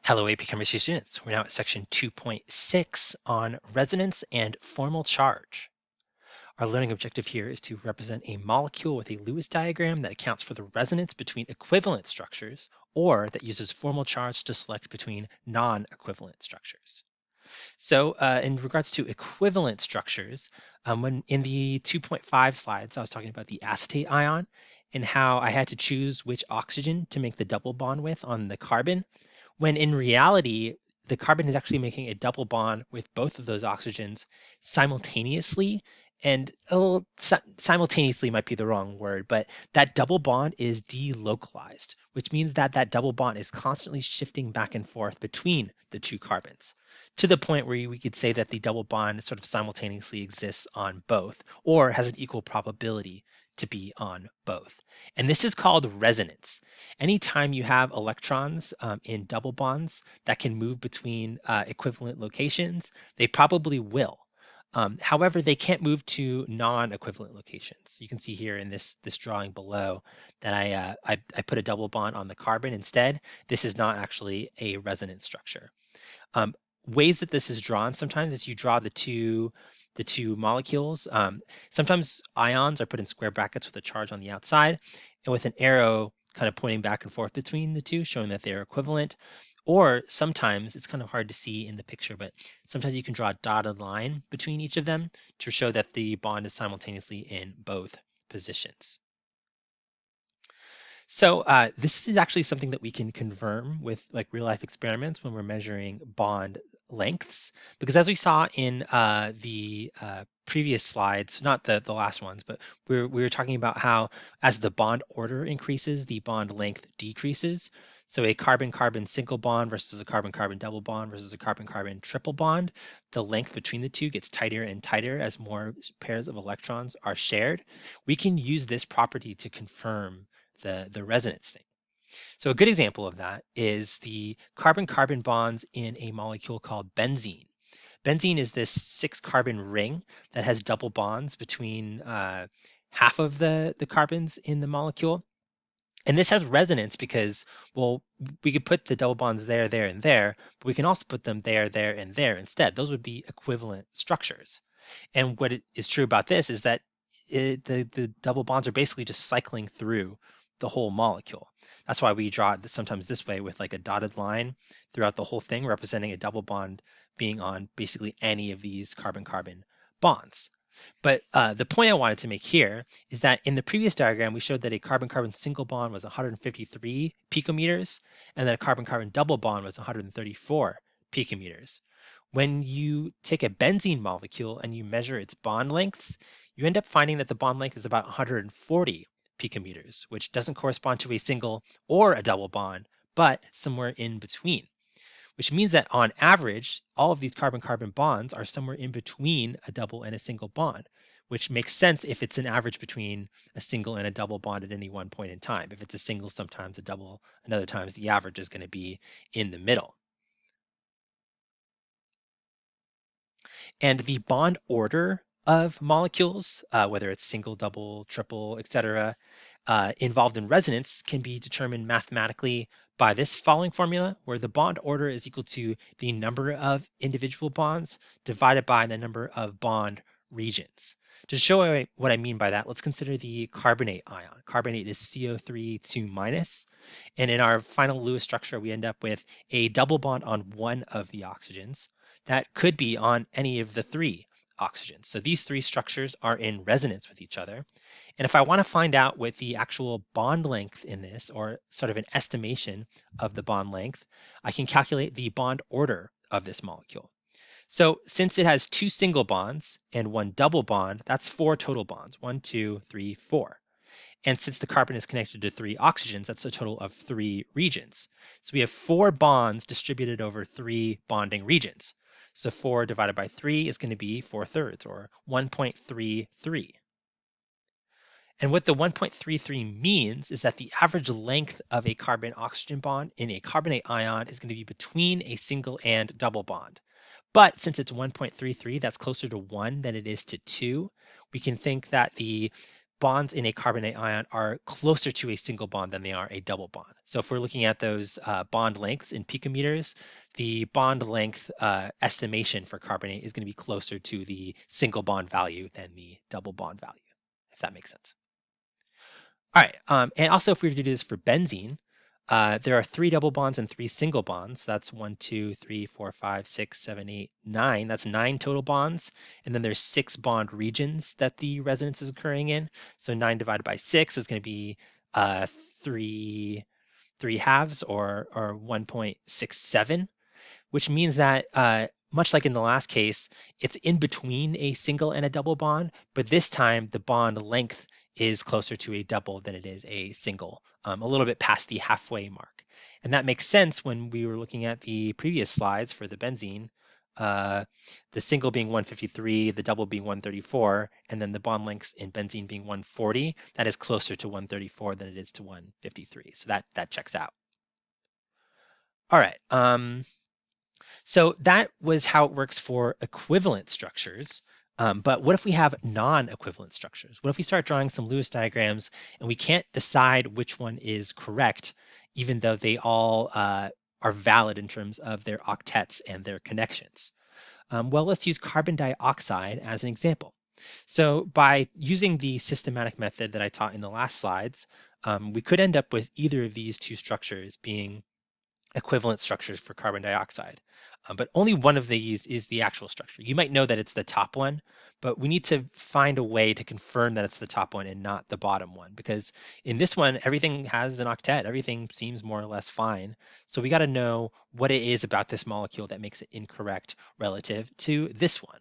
Hello, AP Chemistry students. We're now at section 2.6 on resonance and formal charge. Our learning objective here is to represent a molecule with a Lewis diagram that accounts for the resonance between equivalent structures or that uses formal charge to select between non-equivalent structures. So in regards to equivalent structures, when in the 2.5 slides, I was talking about the acetate ion and how I had to choose which oxygen to make the double bond with on the carbon, when in reality, the carbon is actually making a double bond with both of those oxygens simultaneously. And simultaneously might be the wrong word, but that double bond is delocalized, which means that that double bond is constantly shifting back and forth between the two carbons to the point where we could say that the double bond sort of simultaneously exists on both or has an equal probability to be on both. And this is called resonance. Anytime you have electrons in double bonds that can move between equivalent locations, they probably will. However, they can't move to non-equivalent locations. You can see here in this drawing below that I put a double bond on the carbon instead. This is not actually a resonance structure. Um, Ways that this is drawn sometimes is you draw the two molecules. Sometimes ions are put in square brackets with a charge on the outside and with an arrow kind of pointing back and forth between the two, showing that they are equivalent. Or sometimes it's kind of hard to see in the picture, but sometimes you can draw a dotted line between each of them to show that the bond is simultaneously in both positions. So this is actually something that we can confirm with like real life experiments when we're measuring bond lengths, because as we saw in the previous slides, not the last ones, but we were talking about how as the bond order increases, the bond length decreases. So a carbon-carbon single bond versus a carbon-carbon double bond versus a carbon-carbon triple bond, the length between the two gets tighter and tighter as more pairs of electrons are shared. We can use this property to confirm the resonance thing. So a good example of that is the carbon-carbon bonds in a molecule called benzene. Benzene is this 6-carbon ring that has double bonds between half of the carbons in the molecule. And this has resonance because, well, we could put the double bonds there, there, and there, but we can also put them there, there, and there instead. Those would be equivalent structures. And what is true about this is that the double bonds are basically just cycling through the whole molecule. That's why we draw it sometimes this way with like a dotted line throughout the whole thing, representing a double bond being on basically any of these carbon-carbon bonds. But the point I wanted to make here is that in the previous diagram, we showed that a carbon-carbon single bond was 153 picometers, and that a carbon-carbon double bond was 134 picometers. When you take a benzene molecule and you measure its bond lengths, you end up finding that the bond length is about 140 picometers, which doesn't correspond to a single or a double bond, but somewhere in between, which means that on average, all of these carbon-carbon bonds are somewhere in between a double and a single bond, which makes sense if it's an average between a single and a double bond at any one point in time. If it's a single, sometimes a double, and other times the average is going to be in the middle. And the bond order of molecules, whether it's single, double, triple, etc., involved in resonance can be determined mathematically by this following formula, where the bond order is equal to the number of individual bonds divided by the number of bond regions. To show what I mean by that, let's consider the carbonate ion. Carbonate is CO3 2 minus, and in our final Lewis structure, we end up with a double bond on one of the oxygens that could be on any of the three oxygens. So these three structures are in resonance with each other. And if I want to find out what the actual bond length in this, or sort of an estimation of the bond length, I can calculate the bond order of this molecule. So since it has two single bonds and one double bond, that's 4 total bonds, 1, 2, 3, 4. And since the carbon is connected to 3 oxygens, that's a total of 3 regions. So we have 4 bonds distributed over 3 bonding regions. So 4 divided by 3 is going to be 4/3, or 1.33. And what the 1.33 means is that the average length of a carbon-oxygen bond in a carbonate ion is going to be between a single and double bond. But since it's 1.33, that's closer to 1 than it is to 2, we can think that the bonds in a carbonate ion are closer to a single bond than they are a double bond. So if we're looking at those bond lengths in picometers, the bond length estimation for carbonate is going to be closer to the single bond value than the double bond value, if that makes sense. All right, and also if we were to do this for benzene, there are 3 double bonds and 3 single bonds. That's 1, 2, 3, 4, 5, 6, 7, 8, 9. That's 9 total bonds. And then there's 6 bond regions that the resonance is occurring in. So 9 divided by 6 is going to be 3 halves or 1.67, which means that much like in the last case, it's in between a single and a double bond, but this time the bond length is closer to a double than it is a single, a little bit past the halfway mark. And that makes sense when we were looking at the previous slides for the benzene, the single being 153, the double being 134, and then the bond lengths in benzene being 140. That is closer to 134 than it is to 153. So that checks out. All right. So that was how it works for equivalent structures. But what if we have non-equivalent structures? What if we start drawing some Lewis diagrams and we can't decide which one is correct, even though they all are valid in terms of their octets and their connections? Well, let's use carbon dioxide as an example. So by using the systematic method that I taught in the last slides, we could end up with either of these two structures being equivalent structures for carbon dioxide. But only one of these is the actual structure. You might know that it's the top one, but we need to find a way to confirm that it's the top one and not the bottom one, because in this one, everything has an octet. Everything seems more or less fine. So we got to know what it is about this molecule that makes it incorrect relative to this one.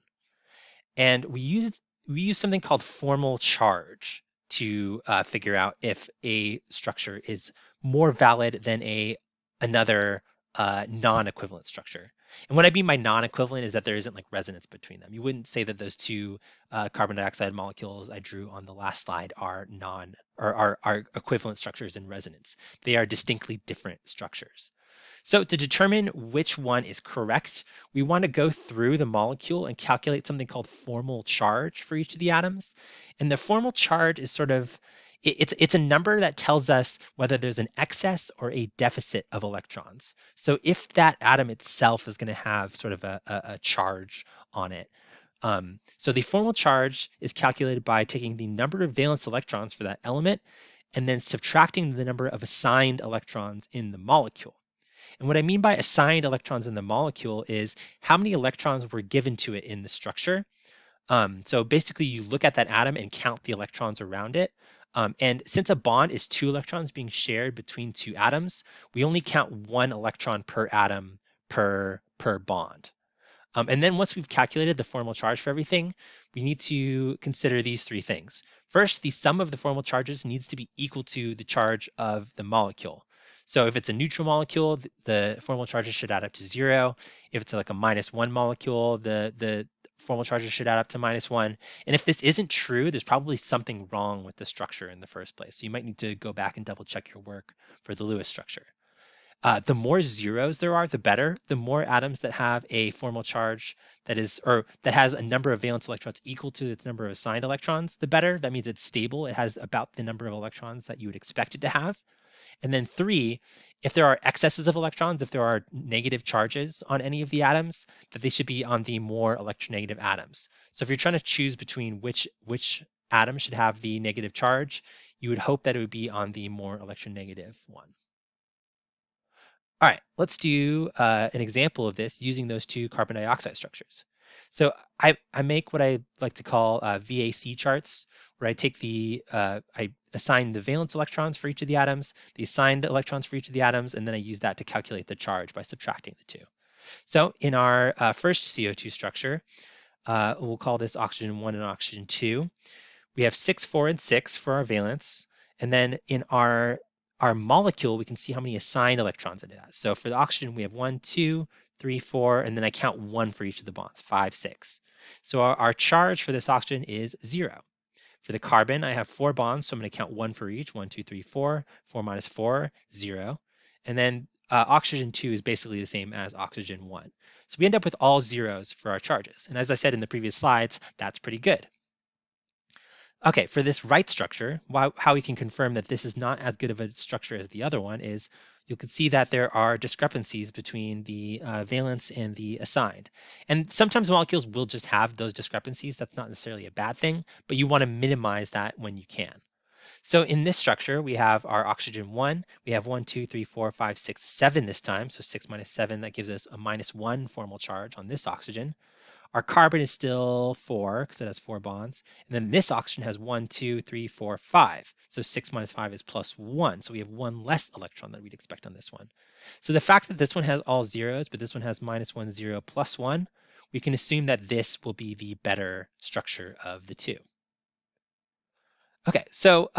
And we use something called formal charge to figure out if a structure is more valid than another non-equivalent structure. And what I mean by non-equivalent is that there isn't like resonance between them. You wouldn't say that those two carbon dioxide molecules I drew on the last slide are are equivalent structures in resonance. They are distinctly different structures. So to determine which one is correct, we want to go through the molecule and calculate something called formal charge for each of the atoms. And the formal charge is sort of it's a number that tells us whether there's an excess or a deficit of electrons. So if that atom itself is going to have sort of a charge on it. So the formal charge is calculated by taking the number of valence electrons for that element and then subtracting the number of assigned electrons in the molecule. And what I mean by assigned electrons in the molecule is how many electrons were given to it in the structure. So basically you look at that atom and count the electrons around it. And since a bond is 2 electrons being shared between 2 atoms, we only count 1 electron per atom per bond. And then once we've calculated the formal charge for everything, we need to consider these 3 things. First, the sum of the formal charges needs to be equal to the charge of the molecule. So if it's a neutral molecule, the formal charges should add up to 0. If it's like a -1 molecule, the formal charges should add up to -1. And if this isn't true, there's probably something wrong with the structure in the first place. So you might need to go back and double check your work for the Lewis structure. The more zeros there are, the better. The more atoms that have a formal charge that is, or that has a number of valence electrons equal to its number of assigned electrons, the better. That means it's stable. It has about the number of electrons that you would expect it to have. And then 3, if there are excesses of electrons, if there are negative charges on any of the atoms, that they should be on the more electronegative atoms. So if you're trying to choose between which atom should have the negative charge, you would hope that it would be on the more electronegative one. All right, let's do an example of this using those 2 carbon dioxide structures. So I make what I like to call VAC charts, where I take I assign the valence electrons for each of the atoms, the assigned electrons for each of the atoms, and then I use that to calculate the charge by subtracting the 2. So in our first CO2 structure, we'll call this oxygen 1 and oxygen 2. We have 6, 4, and 6 for our valence. And then in our molecule, we can see how many assigned electrons it has. So for the oxygen, we have 1, 2, 3, 4, and then I count 1 for each of the bonds, 5, 6. So our charge for this oxygen is 0. For the carbon, I have 4 bonds, so I'm going to count 1 for each, 1, 2, 3, 4, 4 minus 4, 0. And then oxygen 2 is basically the same as oxygen 1. So we end up with all zeros for our charges. And as I said in the previous slides, that's pretty good. Okay, for this right structure, how we can confirm that this is not as good of a structure as the other one is you can see that there are discrepancies between the valence and the assigned. And sometimes molecules will just have those discrepancies. That's not necessarily a bad thing, but you want to minimize that when you can. So in this structure, we have our oxygen 1. We have 1, 2, 3, 4, 5, 6, 7 this time. So 6 minus 7, that gives us a -1 formal charge on this oxygen. Our carbon is still 4 because it has 4 bonds. And then this oxygen has 1, 2, 3, 4, 5. So 6 minus 5 is +1. So we have 1 less electron than we'd expect on this one. So the fact that this one has all zeros, but this one has -1, 0, +1, we can assume that this will be the better structure of the two. Okay, so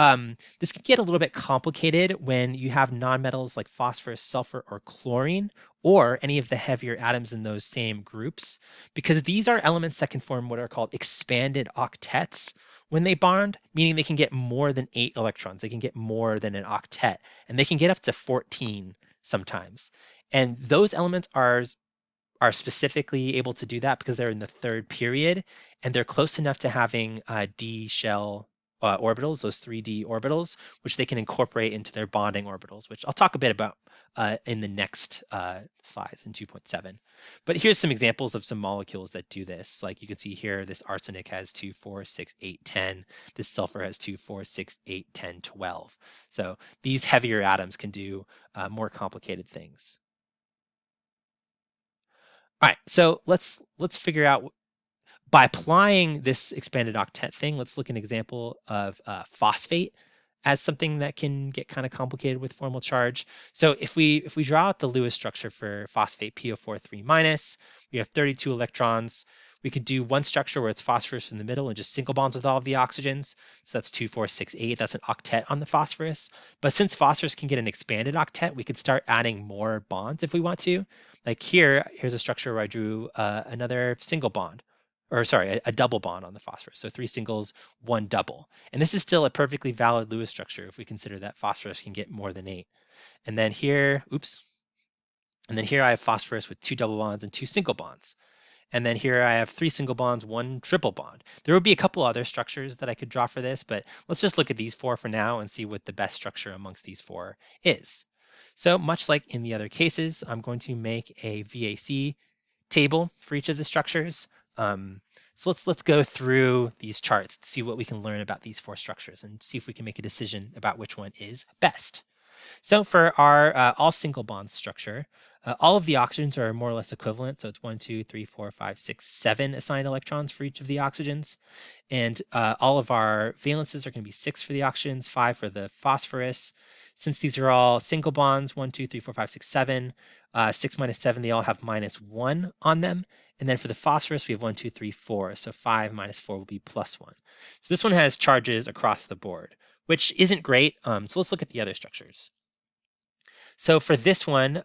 this can get a little bit complicated when you have nonmetals like phosphorus, sulfur, or chlorine, or any of the heavier atoms in those same groups, because these are elements that can form what are called expanded octets when they bond, meaning they can get more than 8 electrons. They can get more than an octet, and they can get up to 14 sometimes. And those elements are specifically able to do that because they're in the third period and they're close enough to having d shell orbitals, those 3D orbitals, which they can incorporate into their bonding orbitals, which I'll talk a bit about in the next slides in 2.7. But here's some examples of some molecules that do this. Like you can see here, this arsenic has 2, 4, 6, 8, 10. This sulfur has 2, 4, 6, 8, 10, 12. So these heavier atoms can do more complicated things. All right, so let's figure out by applying this expanded octet thing. Let's look at an example of phosphate as something that can get kind of complicated with formal charge. So if we draw out the Lewis structure for phosphate PO4 3 minus, we have 32 electrons. We could do one structure where it's phosphorus in the middle and just single bonds with all of the oxygens. So that's 2, 4, 6, 8. That's an octet on the phosphorus. But since phosphorus can get an expanded octet, we could start adding more bonds if we want to. Like here's a structure where I drew another single bond, or sorry, a double bond on the phosphorus. So 3 singles, 1 double. And this is still a perfectly valid Lewis structure if we consider that phosphorus can get more than 8. And then here, oops. And then here I have phosphorus with 2 double bonds and 2 single bonds. And then here I have 3 single bonds, 1 triple bond. There would be a couple other structures that I could draw for this, but let's just look at these 4 for now and see what the best structure amongst these 4 is. So much like in the other cases, I'm going to make a VAC table for each of the structures. So let's go through these charts and see what we can learn about these 4 structures and see if we can make a decision about which one is best. So for our all single bond structure, all of the oxygens are more or less equivalent. So it's 1, 2, 3, 4, 5, 6, 7 assigned electrons for each of the oxygens. And all of our valences are going to be 6 for the oxygens, 5 for the phosphorus. Since these are all single bonds, 1, 2, 3, 4, 5, 6, 7, 6 minus 7, they all have -1 on them. And then for the phosphorus, we have 1, 2, 3, 4. So 5 minus 4 will be +1. So this one has charges across the board, which isn't great. So let's look at the other structures. So for this one,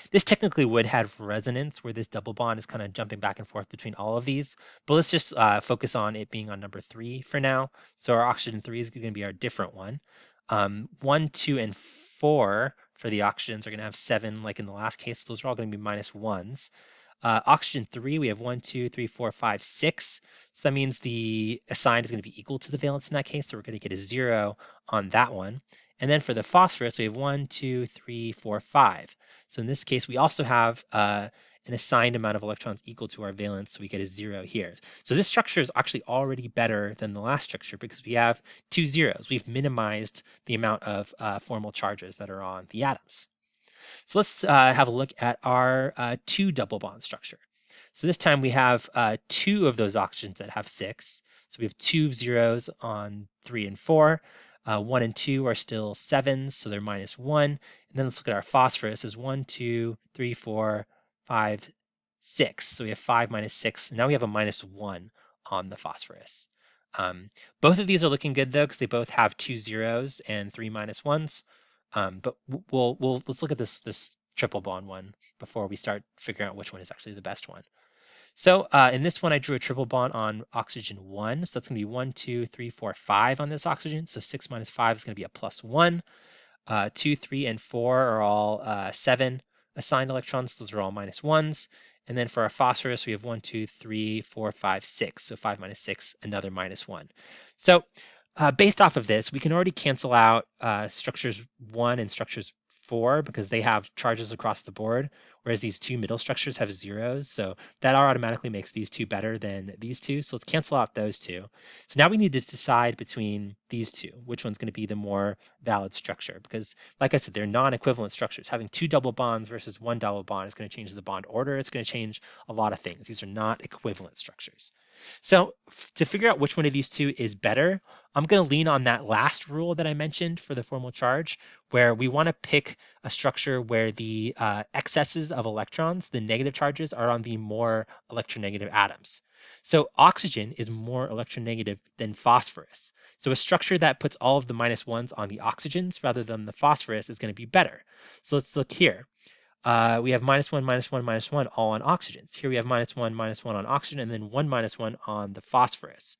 this technically would have resonance where this double bond is kind of jumping back and forth between all of these. But let's just focus on it being on number 3 for now. So our oxygen 3 is going to be our different one. 1, 2, and 4 for the oxygens are going to have 7 like in the last case. Those are all going to be -1s. Oxygen 3, we have 1, 2, 3, 4, 5, 6. So that means the assigned is going to be equal to the valence in that case. So we're going to get a 0 on that one. And then for the phosphorus, we have 1, 2, 3, 4, 5. So in this case, we also have an assigned amount of electrons equal to our valence, so we get a 0 here. So this structure is actually already better than the last structure because we have 2 zeros. We've minimized the amount of formal charges that are on the atoms. So let's have a look at our 2 double bond structure. So this time we have 2 of those oxygens that have 6. So we have 2 zeros on 3 and 4. 1 and 2 are still 7s, so they're -1. And then let's look at our phosphorus as 1, 2, 3, 4, 5, 6. So we have 5 minus 6. Now we have a -1 on the phosphorus. Both of these are looking good though, because they both have 2 zeros and 3 -1s. But let's look at this triple bond one before we start figuring out which one is actually the best one. So in this one, I drew a triple bond on oxygen 1. So that's going to be 1, 2, 3, 4, 5 on this oxygen. So 6 minus 5 is going to be a +1. 2, 3, and 4 are all 7. assigned electrons. Those are all -1s. And then for our phosphorus, we have 1, 2, 3, 4, 5, 6. So 5 minus 6, another -1. So based off of this, we can already cancel out structures 1 and structures 4 because they have charges across the board, whereas these two middle structures have zeros. So that automatically makes these two better than these two. So let's cancel out those two. So now we need to decide between these two, which one's going to be the more valid structure. Because like I said, they're non-equivalent structures. Having two double bonds versus one double bond is going to change the bond order. It's going to change a lot of things. These are not equivalent structures. So to figure out which one of these two is better, I'm going to lean on that last rule that I mentioned for the formal charge, where we want to pick a structure where the excesses of electrons, the negative charges, are on the more electronegative atoms. So oxygen is more electronegative than phosphorus. So a structure that puts all of the -1s on the oxygens rather than the phosphorus is going to be better. So let's look here. We have -1, -1, -1 all on oxygens. Here we have -1, -1 on oxygen, and then 1 -1 on the phosphorus.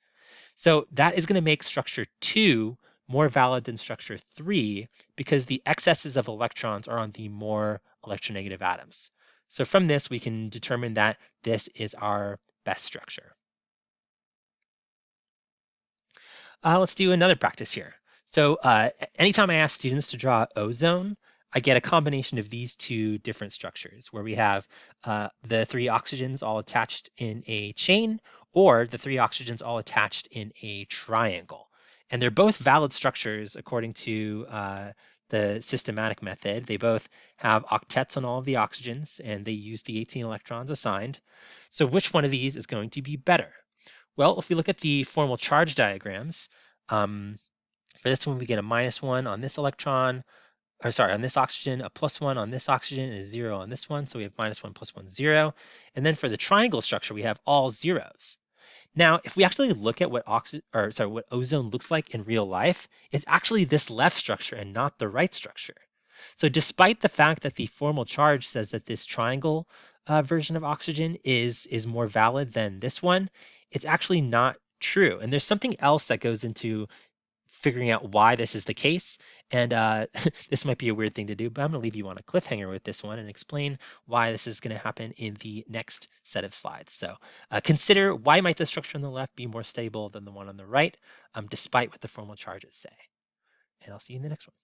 So that is going to make structure 2 more valid than structure 3 because the excesses of electrons are on the more electronegative atoms. So from this, we can determine that this is our best structure. Let's do another practice here. So anytime I ask students to draw ozone, I get a combination of these two different structures where we have the three oxygens all attached in a chain or the three oxygens all attached in a triangle. And they're both valid structures according to the systematic method. They both have octets on all of the oxygens and they use the 18 electrons assigned. So which one of these is going to be better? Well, if we look at the formal charge diagrams, for this one, we get a -1 on this electron, or sorry, on this oxygen, a +1 on this oxygen, and a 0 on this one. So we have -1 +1, 0. And then for the triangle structure, we have all zeros. Now, if we actually look at what what ozone looks like in real life, it's actually this left structure and not the right structure. So despite the fact that the formal charge says that this triangle version of oxygen is more valid than this one, it's actually not true. And there's something else that goes into figuring out why this is the case. And this might be a weird thing to do, but I'm going to leave you on a cliffhanger with this one and explain why this is going to happen in the next set of slides. So consider why might the structure on the left be more stable than the one on the right, despite what the formal charges say. And I'll see you in the next one.